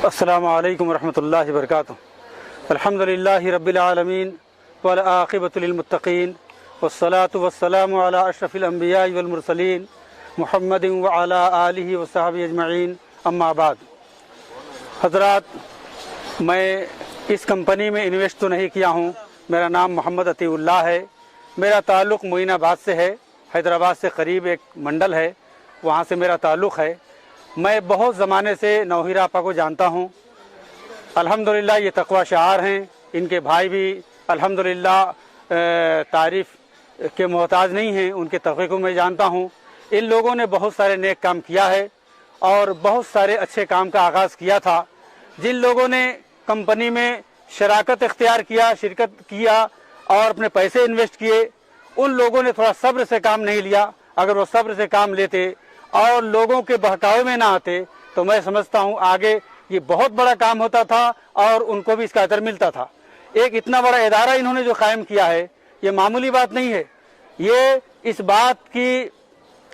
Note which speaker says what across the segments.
Speaker 1: अस्सलामु अलैकुम रहमतुल्लाहि वबरकातुहू। अल्हम्दुलिल्लाहि रब्बिल आलमीन वल आक़िबतु लिल मुत्तक़ीन वस्सलातु वस्सलामु अला अशरफिल अंबियाइ वल मुरसलीन मुहम्मदिन व अला आलिहि व सहबिहि अजमईन, अम्मा बाद। हज़रात, मैं इस कंपनी में इन्वेस्ट तो नहीं किया हूँ। मेरा नाम मोहम्मद अतीउल्लाह है। मेरा ताल्लुक़ मोइनाबाद से है। हैदराबाद से करीब एक मंडल है, वहाँ से मेरा ताल्लुक़ है। मैं बहुत ज़माने से नौहीरा आपा को जानता हूँ। अल्हम्दुलिल्लाह ये तक़वा शार हैं। इनके भाई भी अल्हम्दुलिल्लाह तारीफ़ के मोहताज नहीं हैं। उनके तक़वे को मैं जानता हूँ। इन लोगों ने बहुत सारे नेक काम किया है और बहुत सारे अच्छे काम का आगाज़ किया था। जिन लोगों ने कंपनी में शराकत इख्तियार किया, शिरकत किया और अपने पैसे इन्वेस्ट किए, उन लोगों ने थोड़ा सब्र से काम नहीं लिया। अगर वो सब्र से काम लेते और लोगों के बहकावे में ना आते तो मैं समझता हूँ आगे ये बहुत बड़ा काम होता था और उनको भी इसका अजर मिलता था। एक इतना बड़ा इदारा इन्होंने जो कायम किया है, ये मामूली बात नहीं है। ये इस बात की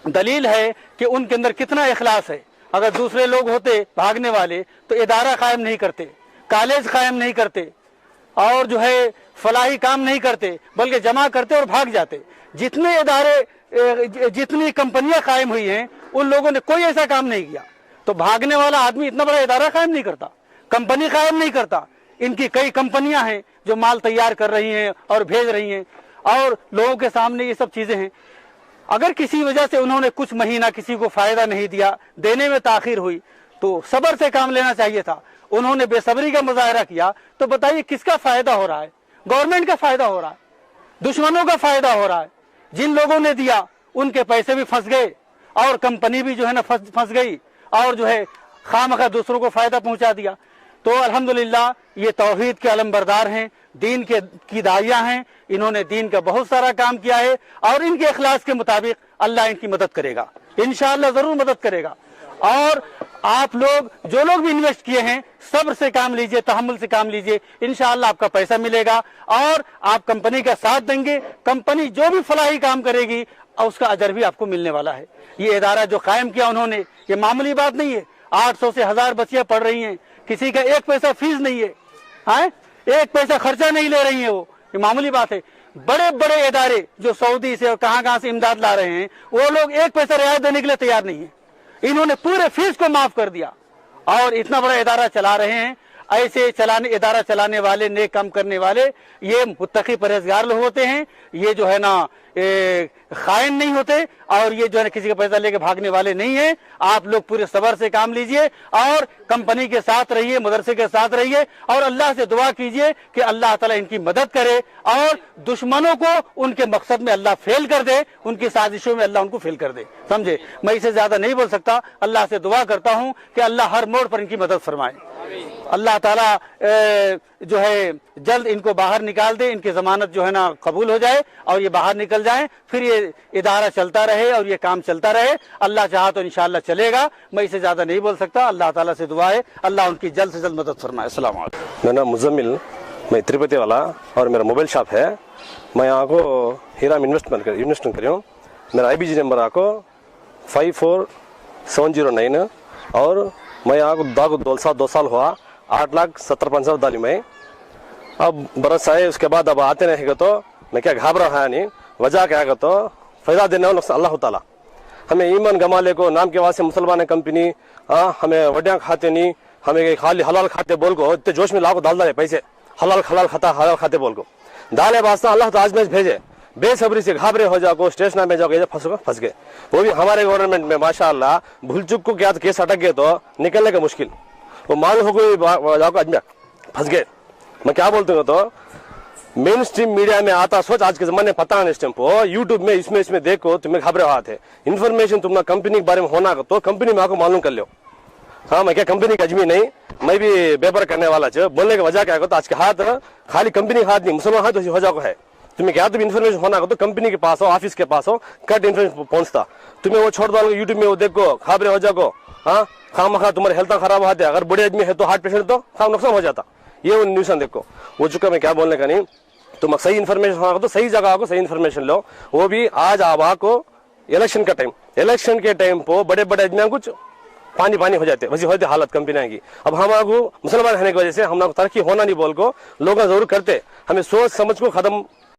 Speaker 1: दलील है कि उनके अंदर कितना इखलास है। अगर दूसरे लोग होते भागने वाले तो इदारा कायम नहीं करते, कॉलेज कायम नहीं करते और जो है फलाही काम नहीं करते, बल्कि जमा करते और भाग जाते। जितने इदारे, जितनी कंपनियां कायम हुई हैं, उन लोगों ने कोई ऐसा काम नहीं किया। तो भागने वाला आदमी इतना बड़ा इदारा कायम नहीं करता, कंपनी कायम नहीं करता। इनकी कई कंपनियां हैं जो माल तैयार कर रही हैं और भेज रही हैं और लोगों के सामने ये सब चीजें हैं। अगर किसी वजह से उन्होंने कुछ महीना किसी को फायदा नहीं दिया, देने में ताखीर हुई, तो सब्र से काम लेना चाहिए था। उन्होंने बेसब्री का मुजाहरा किया तो बताइए किसका फायदा हो रहा है? गवर्नमेंट का फायदा हो रहा है, दुश्मनों का फायदा हो रहा है। जिन लोगों ने दिया उनके पैसे भी फंस गए और कंपनी भी जो है ना फंस गई और जो है खामखा दूसरों को फायदा पहुंचा दिया। तो अल्हम्दुलिल्लाह ये तौहीद के अलमबरदार हैं, दीन की दाइया हैं। इन्होंने दीन का बहुत सारा काम किया है और इनके इखलास के मुताबिक अल्लाह इनकी मदद करेगा, इंशाअल्लाह जरूर मदद करेगा। और आप लोग जो लोग भी इन्वेस्ट किए हैं, सब्र से काम लीजिए, तहम्मुल से काम लीजिए, इंशाअल्लाह आपका पैसा मिलेगा और आप कंपनी का साथ देंगे। कंपनी जो भी फलाही काम करेगी उसका अजर भी आपको मिलने वाला है। ये इदारा जो कायम किया उन्होंने, ये मामूली बात नहीं है। 800 से 1000 बच्चियां पढ़ रही हैं, किसी का एक पैसा फीस नहीं है, हाँ? एक पैसा खर्चा नहीं ले रही है वो, ये मामूली बात है। बड़े बड़े इदारे जो सऊदी से और कहां से इमदाद ला रहे हैं, वो लोग एक पैसा रियायत देने के लिए तैयार नहीं है। इन्होंने पूरे फीस को माफ कर दिया और इतना बड़ा इदारा चला रहे हैं। ऐसे इदारा चलाने वाले, नेक काम करने वाले, ये मुत्तकी परहेजगार लोग होते हैं। ये जो है ना खाइन नहीं होते और ये जो है किसी का पैसा लेके भागने वाले नहीं है। आप लोग पूरे सब्र से काम लीजिए और कंपनी के साथ रहिए, मदरसे के साथ रहिए और अल्लाह से दुआ कीजिए कि अल्लाह ताला इनकी मदद करे और दुश्मनों को उनके मकसद में अल्लाह फेल कर दे, उनकी साजिशों में अल्लाह उनको फेल कर दे। समझे? मैं इसे ज्यादा नहीं बोल सकता। अल्लाह से दुआ करता हूँ कि अल्लाह हर मोड़ पर इनकी मदद फरमाए। अल्लाह ताला जो है जल्द इनको बाहर निकाल दे, इनकी जमानत जो है ना कबूल हो जाए और ये बाहर निकल जाए, फिर ये इदारा चलता रहे और ये काम चलता रहे। अल्लाह चाहा तो इंशाअल्लाह चलेगा। मैं इसे ज्यादा नहीं बोल सकता। अल्लाह ताला से दुआ है अल्लाह उनकी जल्द से जल्द मदद फरमाए। अस्सलाम वालेकुम।
Speaker 2: मेरा नाम मुजम्मिल, मैं त्रिपति वाला और मेरा मोबाइल शॉप है। मैं यहाँ को हीरा में इन्वेस्टमेंट कर हूँ। मेरा IBG नंबर आपको 54709 और मैं यहाँ को 2 साल हुआ। 8,70,000 डाली मैं। अब बरस आए उसके बाद अब आते रहेगा तो मैं क्या घबरा है नहीं। वजह क्या है तो फायदा देने वाला अल्लाह ताला। हमें ईमान गमाले को नाम के वास्ते मुसलमान कंपनी, हमें वड्या खाते नहीं, हमें खाली हलाल खाते बोल को इतने जोश में लाखों डाल डाले पैसे, हलाल खाते बोल को डाले वास्ता अल्लाह तो आजमेज भेजे। बेसब्री से घाबरे हो जाओ, स्टेशन में जाओ, फंस गए। वो भी हमारे गवर्नमेंट में माशाअल्लाह भूल चुक को क्या केस अटक गए तो निकलने का मुश्किल। वो मालूम हो गई जाओ अजमेर फंस गए। मैं क्या बोलता हूँ तो मेन स्ट्रीम मीडिया में आता सोच आज के जमाने पता नहीं। इस टाइम को यूट्यूब में इसमें देखो तुम्हें घबरे हाथ है। इन्फॉर्मेशन तुम कंपनी के बारे में होना तो कंपनी में आपको मालूम कर लो। हाँ, मैं क्या कंपनी का अजमी नहीं, मैं भी व्यापार करने वाला छ। बोलने की वजह क्या तो आज के हाथ खाली कंपनी हाथ नहीं, मुसलमान हाथ हो जाओ है। तुम्हें क्या तुम इन्फॉर्मेशन होना तो कंपनी के पास हो, ऑफिस के पास हो, कट इन्फॉर्मेशन पहुंचता। तुम्हें वो छोड़ दो यूट्यूब में वो देखो घाबरे हो जाओ। हाँ, खामखा तुम्हारी हेल्थ खराब होते। अगर बड़े आदमी है तो हार्ट पेशेंट तो खाम नुकसान हो जाता। ये वो न्यूज़ देखो वो चुका। मैं क्या बोलने का नहीं, तुम सही इन्फॉर्मेशन होगा तो सही जगह को सही इन्फॉर्मेशन लो। वो भी आज आबा को इलेक्शन का टाइम, इलेक्शन के टाइम पर बड़े बड़े आदमी कुछ पानी पानी हो जाते, वैसी होती हालत कंपनियां की। अब हम आपको मुसलमान रहने की वजह से हम लोग तरक्की होना नहीं बोल को लोग जरूर करते, हमें सोच समझ को खत्म